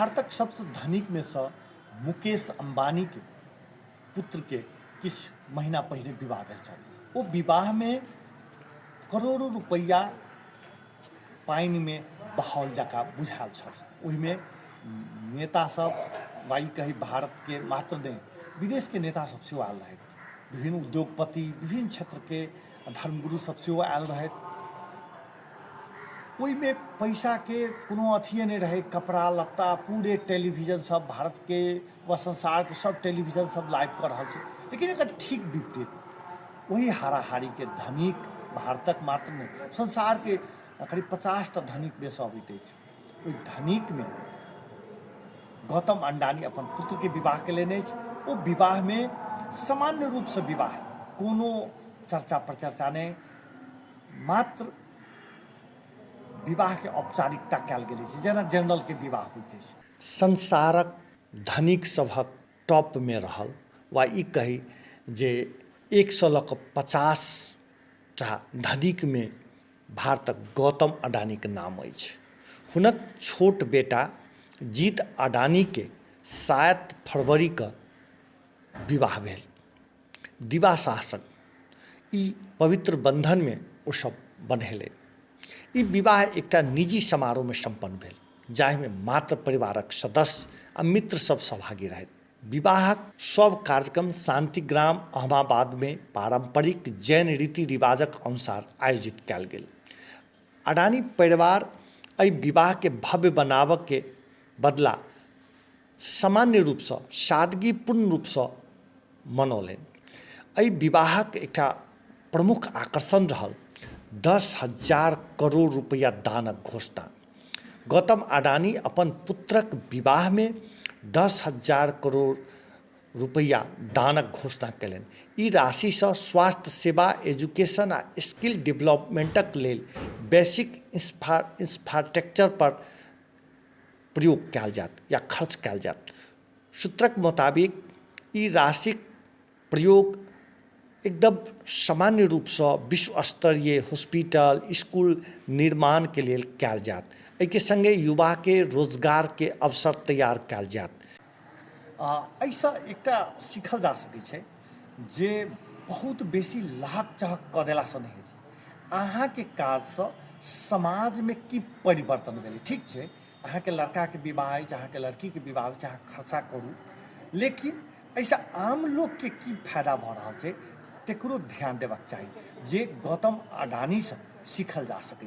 भारतक सबसे धनिक में से मुकेश अंबानी के पुत्र के किछ महीना पहले विवाह भेल छल। ओ विवाह में करोड़ों रुपैया पानि में बहाओल जकाँ बुझायल छल। ओहिमे नेता सब वाई कही भारत के मात्र नहीं विदेश के नेता सब सेहो आयल रहथि। विभिन्न उद्योगपति विभिन्न क्षेत्र के धर्मगुरु सब सेहो आयल रहथि। ओहिमे पैसा के कोनो अथिए नहीं रहे। कपड़ा लत्ता पूरे टेलीविजन सब भारत के व संसार के सब टेलीविजन सब लाइव कर रहा है। लेकिन एक ठीक विपरीत वही हाराहारी के धनिक भारतक मात्र नहीं संसार के करीब 50टा धनिक देश अबैत अछि। ओहि धनिक में गौतम अडानी अपन पुत्र के विवाह केलनि अछि। ओ विवाह में सामान्य रूप से विवाह कोनो चर्चा प्रचर्चा नहीं मात्र विवाह के औपचारिकता कयल गेल अछि जेना जनरल के विवाह होइत अछि। संसारक धनिक सभक टॉप में रहल वा ई कही जे 100 लऽ कऽ 50 टा धनिक में भारतक गौतम अडानी के नाम अछि। हुनक छोट बेटा जीत अडानी के 7 फरवरी के विवाह भेल। दिवा शासक ई पवित्र बंधन में ओ सब बन्हेले। ई विवाह एकटा निजी समारोह में संपन्न भेल जाहि में मात्र परिवारक सदस्य आ मित्र सब सहभागी रहथि। विवाहक सब कार्यक्रम शांतिग्राम अहमदाबाद में पारंपरिक जैन रीति रिवाजक अनुसार आयोजित कयल गेल। अडानी परिवार एहि विवाह के भव्य बनाबऽ के बदला सामान्य रूप से सादगीपूर्ण रूप से मनौलनि। एहि विवाहक एकटा प्रमुख आकर्षण रहल 10,000 करोड़ रुपया दानक घोषणा। गौतम अडानी अपन पुत्रक विवाह में 10,000 करोड़ रुपया दानक घोषणा कयलनि। ई राशि से स्वास्थ्य सेवा एजुकेशन आ स्किल डेवलपमेंटक लेल बेसिक इंफ्रास्ट्रक्चर पर प्रयोग कयल जायत या खर्च कयल जायत। सूत्रक मुताबिक ई राशिक प्रयोग एकदम सामान्य रूप से विश्व स्तरीय हॉस्पिटल स्कूल निर्माण के लिए कयल जायत। एहिके संगे युवा के रोजगार के अवसर तैयार कयल जायत। ऐसा एकटा सीखल जा सकैत छै जे बहुत बेसी लाहक चाहक कऽ देलासँ नहीं होइ। अहाँ के काज से समाज में की परिवर्तन भेलै ठीक छै। अहाँ के लड़का के विवाह अछि अहाँ के लड़की के विवाह अछि अहाँ खर्चा करू लेकिन ऐसा आम लोग के की फायदा भऽ रहल छै तकरो ध्यान देबाक चाही जे गौतम अडानी से सीखल जा सकै।